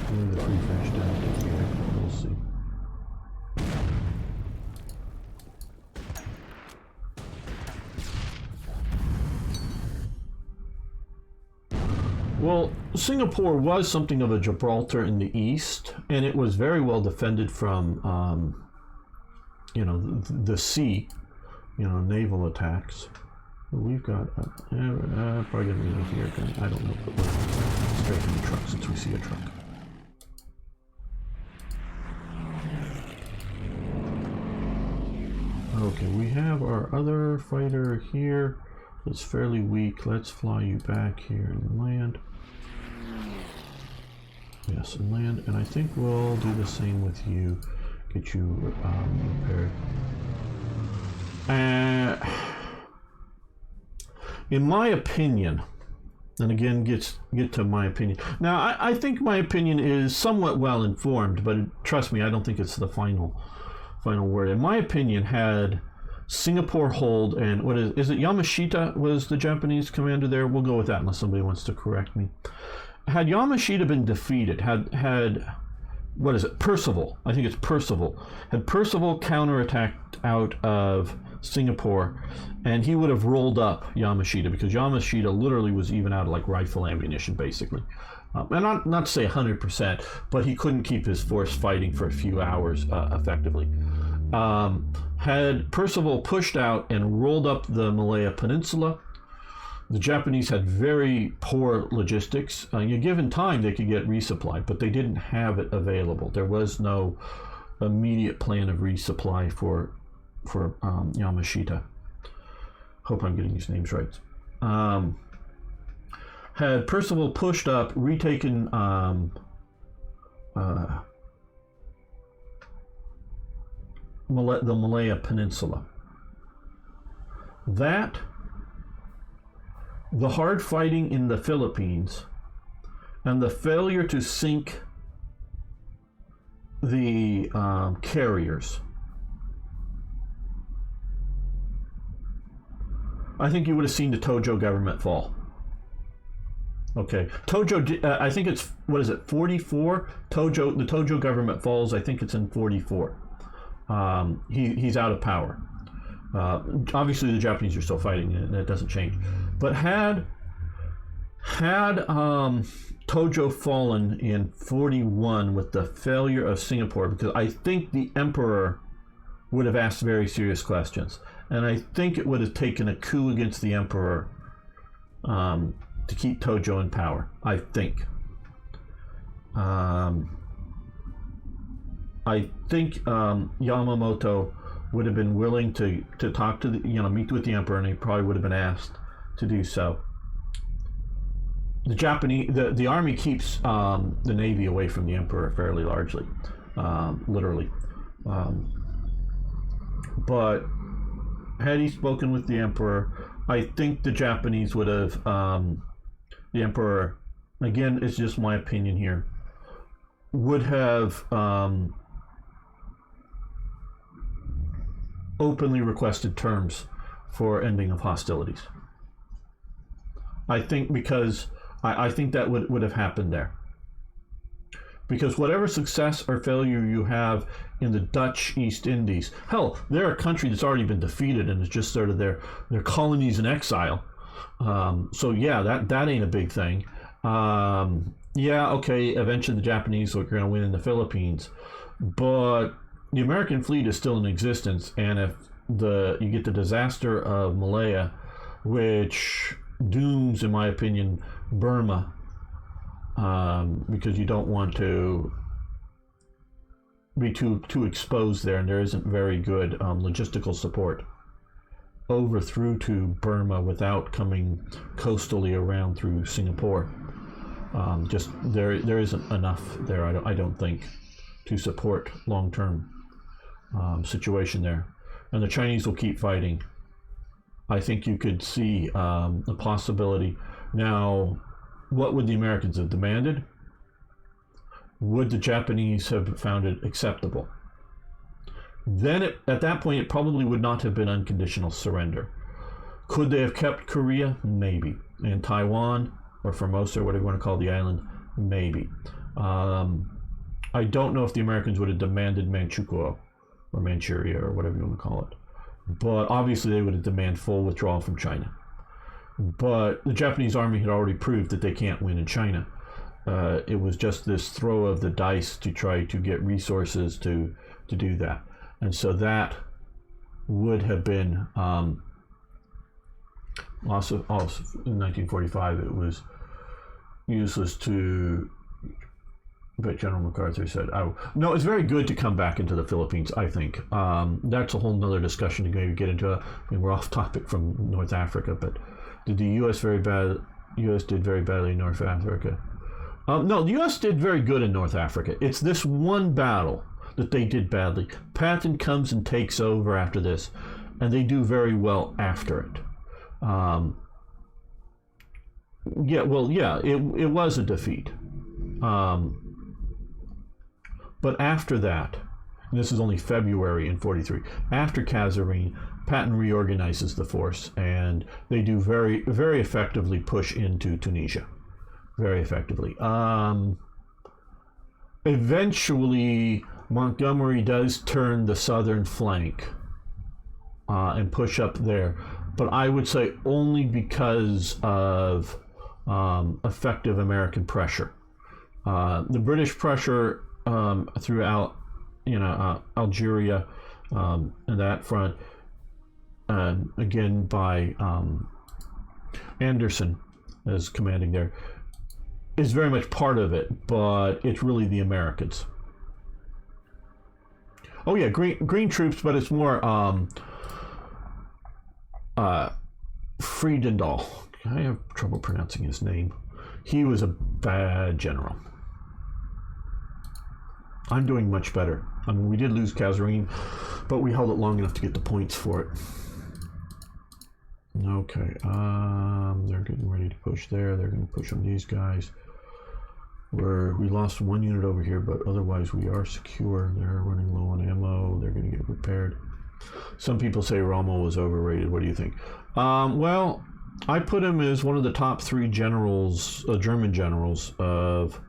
A: move the prefetch down to here. We'll see. Well, Singapore was something of a Gibraltar in the east, and it was very well defended from, the sea, naval attacks. We've got, probably gonna be here. I don't know, but we're straight in the truck since we see a truck. Okay, we have our other fighter here. It's fairly weak. Let's fly you back here and land. Yes, and land. And I think we'll do the same with you. Get you repaired. In my opinion, and again, get to my opinion. Now, I think my opinion is somewhat well informed, but trust me, I don't think it's the final word. In my opinion, had Singapore hold, and what is it, Yamashita was the Japanese commander there? We'll go with that unless somebody wants to correct me. Had Yamashita been defeated, had what is it, Percival, I think it's Percival, had Percival counterattacked out of Singapore, and he would have rolled up Yamashita, because Yamashita literally was even out of like rifle ammunition basically. And not to say 100%, but he couldn't keep his force fighting for a few hours effectively. Had Percival pushed out and rolled up the Malaya Peninsula, the Japanese had very poor logistics. Given time, they could get resupply, but they didn't have it available. There was no immediate plan of resupply for Yamashita. Hope I'm getting these names right. Had Percival pushed up, retaken the Malaya Peninsula, that, the hard fighting in the Philippines, and the failure to sink the carriers, I think you would have seen the Tojo government fall. Okay, Tojo, I think it's, 44? The Tojo government falls, I think it's in 44. He's out of power. Obviously, the Japanese are still fighting, and that doesn't change. But had Tojo fallen in 41 with the failure of Singapore, because I think the emperor would have asked very serious questions, and I think it would have taken a coup against the emperor to keep Tojo in power. I think. Yamamoto would have been willing to talk to meet with the emperor, and he probably would have been asked to do so. The Japanese, the army keeps the navy away from the emperor fairly largely, literally. But had he spoken with the emperor, I think the Japanese would have, the emperor, again, it's just my opinion here, would have openly requested terms for ending of hostilities. I think because I think that would have happened there. Because whatever success or failure you have in the Dutch East Indies, hell, they're a country that's already been defeated and it's just sort of their colonies in exile. So yeah, that ain't a big thing. Yeah, okay, eventually the Japanese are going to win in the Philippines, but the American fleet is still in existence, and if you get the disaster of Malaya, which dooms, in my opinion, Burma, because you don't want to be too exposed there, and there isn't very good logistical support over through to Burma without coming coastally around through Singapore. Just there isn't enough there, I don't think, to support long-term situation there, and the Chinese will keep fighting. I think you could see a possibility. Now, what would the Americans have demanded? Would the Japanese have found it acceptable? Then at that point, it probably would not have been unconditional surrender. Could they have kept Korea? Maybe. And Taiwan, or Formosa, or whatever you want to call the island? Maybe. I don't know if the Americans would have demanded Manchukuo, or Manchuria, or whatever you want to call it. But obviously they would have demanded full withdrawal from China. But the Japanese army had already proved that they can't win in China. It was just this throw of the dice to try to get resources to do that. And so that would have been also in 1945 it was useless to, but General MacArthur said, no, it's very good to come back into the Philippines, I think. That's a whole nother discussion to maybe get into. I mean, we're off topic from North Africa, but did the U.S. did very badly in North Africa? No, the U.S. did very good in North Africa. It's this one battle that they did badly. Patton comes and takes over after this, and they do very well after it. It was a defeat. But after that, and this is only February in 43, after Kasserine, Patton reorganizes the force, and they do very, very effectively push into Tunisia. Very effectively. Eventually, Montgomery does turn the southern flank and push up there, but I would say only because of effective American pressure. The British pressure throughout, Algeria and that front, again by Anderson as commanding there, is very much part of it, but it's really the Americans. Oh yeah, green troops, but it's more Friedendahl. I have trouble pronouncing his name. He was a bad general. I'm doing much better. I mean, we did lose Kasserine, but we held it long enough to get the points for it. Okay, they're getting ready to push there. They're going to push on these guys. We lost one unit over here, but otherwise we are secure. They're running low on ammo. They're going to get repaired. Some people say Rommel was overrated. What do you think? Well, I put him as one of the top 3 generals, German generals of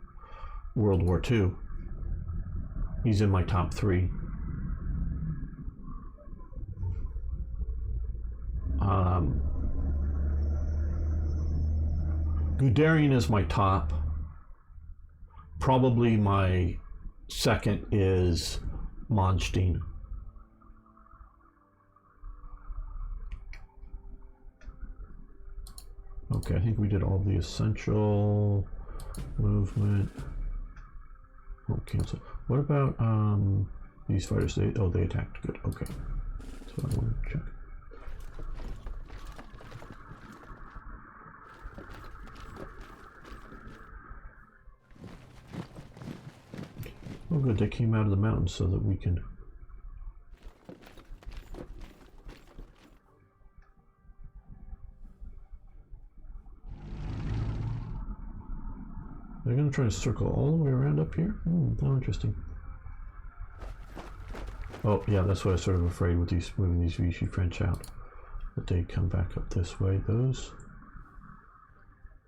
A: World War II. He's in my top 3. Guderian is my top. Probably my second is Monstein. Okay, I think we did all the essential movement. Oh, cancel. What about these fighters? They attacked. Good. Okay. So I want to check. Oh, good. They came out of the mountains so that we can. They're going to try to circle all the way around up here? How interesting. Oh, yeah, that's what I was sort of afraid with these moving these Vichy French out. That they come back up this way. Those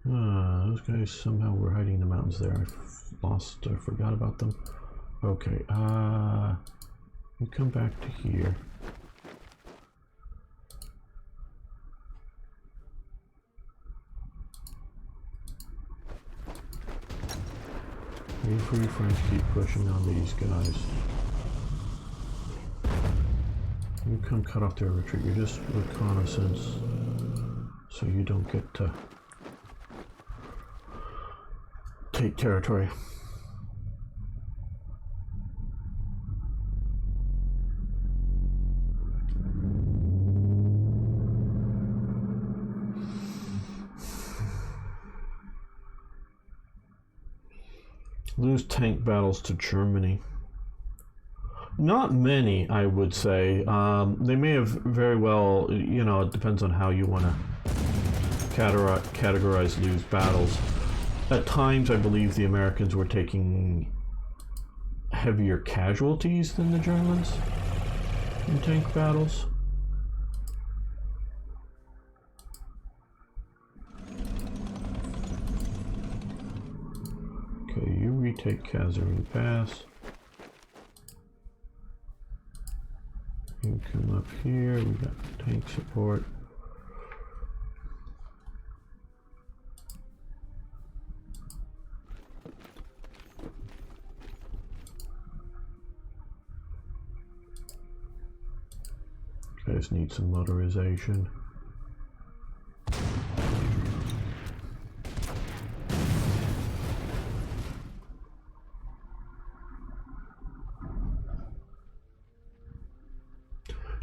A: guys somehow were hiding in the mountains there. I forgot about them. Okay, you come back to here. Free French keep pushing on these guys. You come cut off their retreat. You're just reconnaissance, so you don't get to take territory. Lose tank battles to Germany. Not many, I would say. They may have very well, you know, it depends on how you want to categorize lose battles. At times, I believe the Americans were taking heavier casualties than the Germans in tank battles. Okay, you retake Kasserine Pass. You come up here, we got tank support. Guys need some motorization.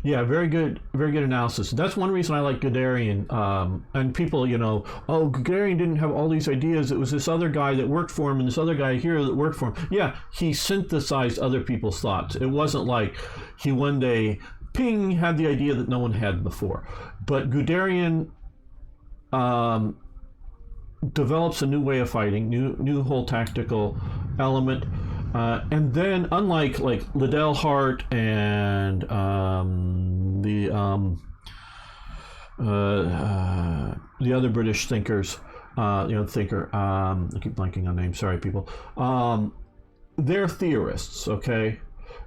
A: Yeah, very good analysis. That's one reason I like Guderian. And people, you know, oh, Guderian didn't have all these ideas. It was this other guy that worked for him and this other guy here that worked for him. Yeah, he synthesized other people's thoughts. It wasn't like he one day, ping, had the idea that no one had before. But Guderian develops a new way of fighting, new whole tactical element. And then, unlike like Liddell Hart and the other British thinkers, I keep blanking on names. Sorry, people. They're theorists, okay,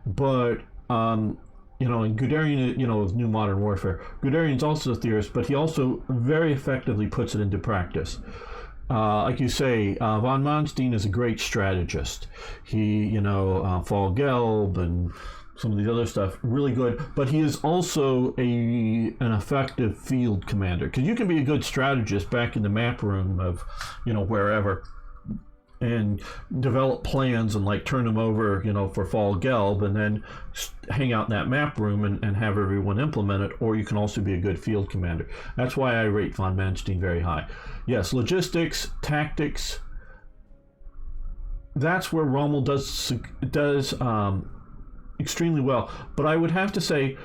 A: but you know, and Guderian, you know, of New Modern Warfare, Guderian's also a theorist, but he also very effectively puts it into practice. Like you say, von Manstein is a great strategist. He, you know, Fall Gelb and some of these other stuff, really good. But he is also an effective field commander. Because you can be a good strategist back in the map room of, you know, wherever, and develop plans and like turn them over, you know, for Fall Gelb, and then hang out in that map room and have everyone implement it. Or you can also be a good field commander. That's why I rate von Manstein very high. Yes, logistics, tactics. That's where Rommel does extremely well. But I would have to say,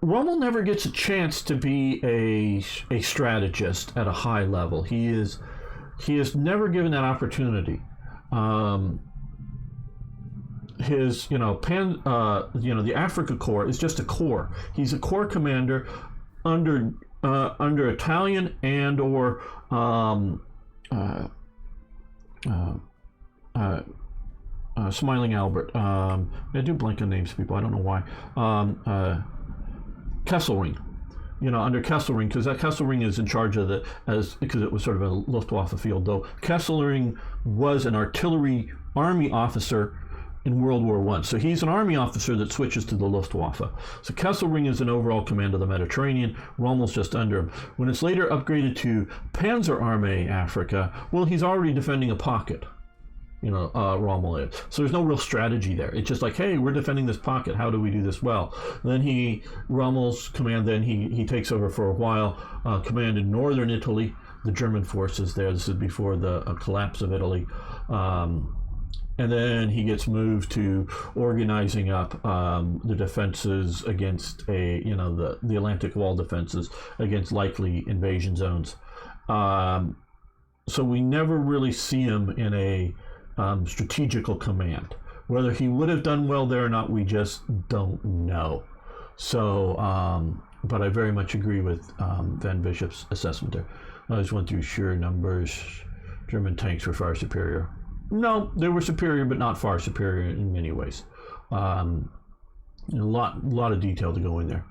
A: Rommel never gets a chance to be a strategist at a high level. He is never given that opportunity. His, you know, the Africa Corps is just a corps. He's a corps commander under Italian and or Smiling Albert. I do blank on names, people. I don't know why. Kasserine. Under Kasserine, because that Kasserine is in charge of because it was sort of a Luftwaffe field, though Kasserine was an artillery army officer in World War I. So he's an army officer that switches to the Luftwaffe. So Kasserine is an overall command of the Mediterranean. Rommel's just under him. When it's later upgraded to Panzer Armee Africa, well, he's already defending a pocket. Rommel is. So there's no real strategy there. It's just like, hey, we're defending this pocket. How do we do this well? Then Rommel's command, then he takes over for a while, command in northern Italy, the German forces there. This is before the collapse of Italy. And then he gets moved to organizing up the defenses against the Atlantic Wall defenses against likely invasion zones. So we never really see him in a strategical command. Whether he would have done well there or not, we just don't know. So, but I very much agree with Van Bishop's assessment there. I just went through sheer numbers. German tanks were far superior. No, they were superior, but not far superior in many ways. A lot of detail to go in there.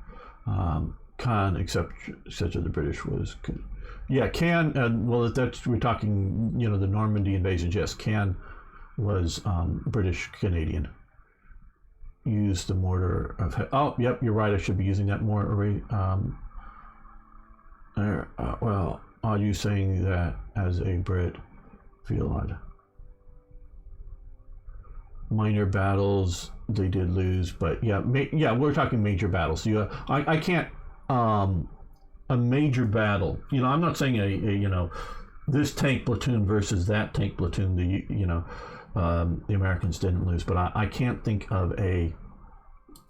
A: Caen, except of the British, was good. Yeah, Caen. Well, that's we're talking. The Normandy invasions. Yes, Caen was British Canadian. Used the mortar of. Oh, yep, you're right. I should be using that more array. Well, are you saying that as a Brit? Feel odd. Minor battles they did lose, but yeah, we're talking major battles. So I can't. A major battle. I'm not saying this tank platoon versus that tank platoon. The Americans didn't lose, but I can't think of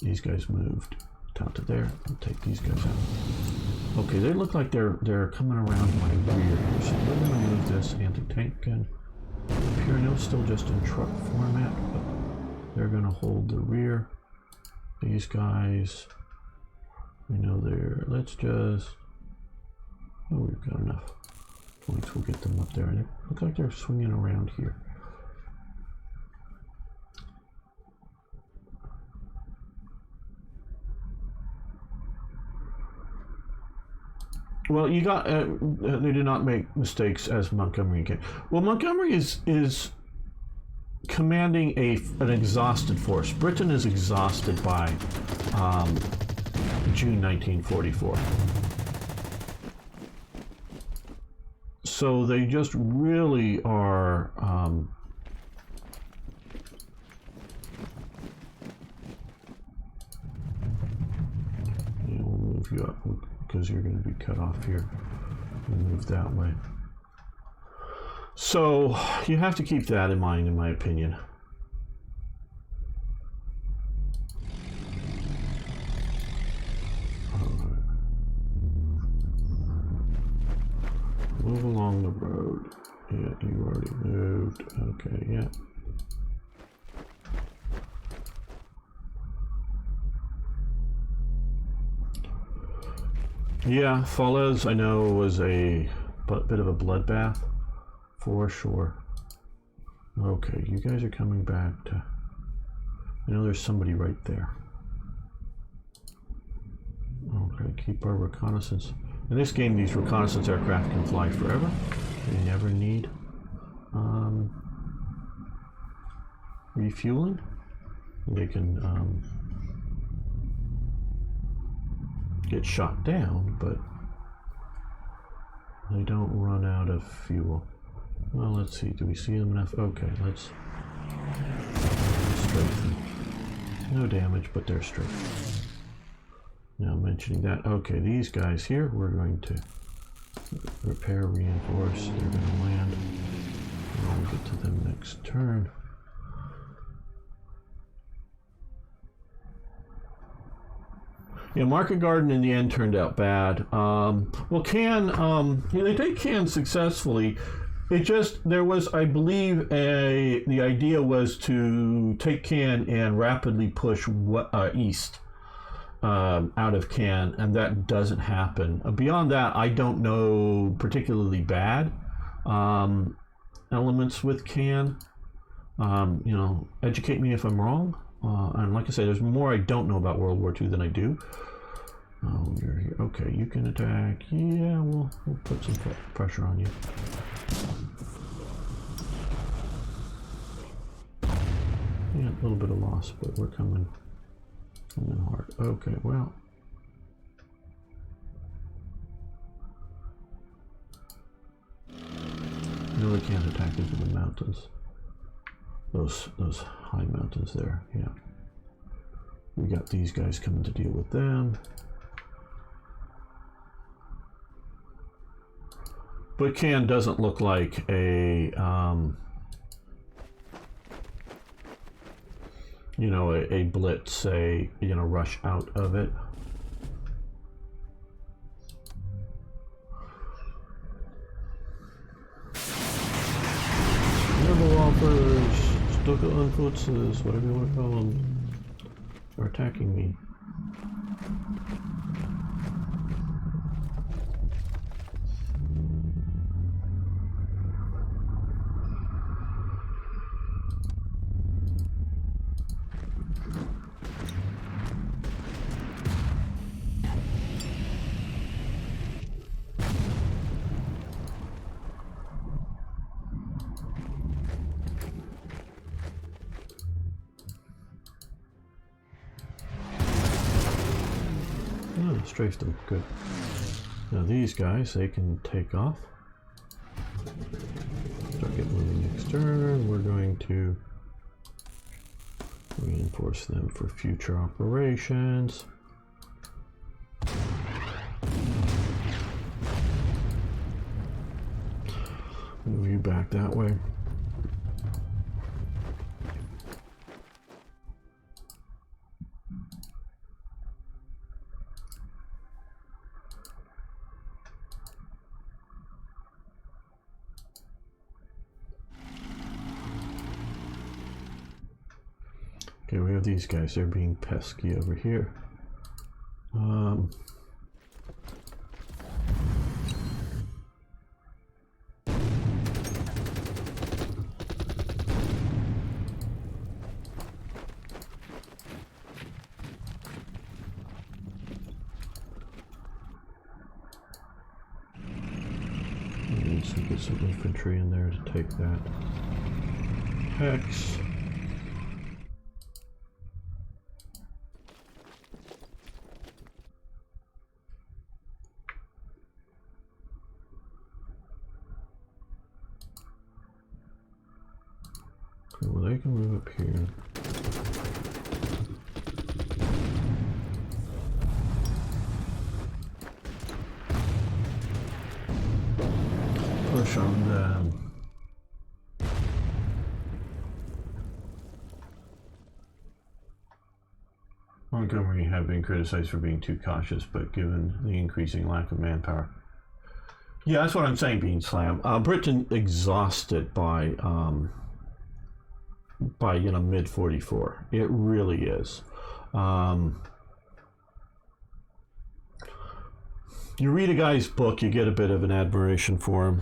A: these guys moved down to there. I'll take these guys out. Okay, they look like they're coming around my rear here, so we're going to move this anti-tank gun up here. I know it's still just in truck format, but they're going to hold the rear. These guys, let's just. Oh, we've got enough points. We'll get them up there. And they look like they're swinging around here. Well, you got. They did not make mistakes as Montgomery came. Well, Montgomery is commanding an exhausted force. Britain is exhausted by June 1944. So they just really are. We'll move you up because you're going to be cut off here. We'll move that way. So you have to keep that in mind, in my opinion. Move along the road. Yeah, you already moved. Okay, yeah. Yeah, Falaise, I know, was a bit of a bloodbath, for sure. Okay, you guys are coming back to... I know there's somebody right there. Okay, keep our reconnaissance. In this game, these reconnaissance aircraft can fly forever. They never need refueling. They can get shot down, but they don't run out of fuel. Well, let's see. Do we see them enough? Okay, let's strafing. No damage, but they're strafing. Now mentioning that, okay, these guys here, we're going to repair, reinforce. They're going to land. We'll get to them next turn. Yeah, Market Garden in the end turned out bad. Well, Caen, they take Caen successfully. It just, there was, I believe, the idea was to take Caen and rapidly push east. Out of Caen, and that doesn't happen. Beyond that, I don't know particularly bad elements with Caen. Educate me if I'm wrong. And like I say, there's more I don't know about World War II than I do. Oh, you're here. Okay, you can attack. Yeah, we'll put some pressure on you. Yeah, a little bit of loss, but we're coming hard. Okay, well. No, we can't attack into the mountains. Those high mountains there, yeah. We got these guys coming to deal with them. But Can doesn't look like a, you know, a blitz, rush out of it. Stuka-Unfutzes, whatever you want to call them, are attacking me. Strafed them, good. Now these guys, they can take off. Start getting moving next turn. We're going to reinforce them for future operations. Move you back that way. Okay, we have these guys. They're being pesky over here. Need to get some infantry in there to take that hex. Well, they can move up here. Push on them. Montgomery have been criticized for being too cautious, but given the increasing lack of manpower. Yeah, that's what I'm saying, Bean Slam. Britain exhausted by mid 44. It really is. You read a guy's book, you get a bit of an admiration for him.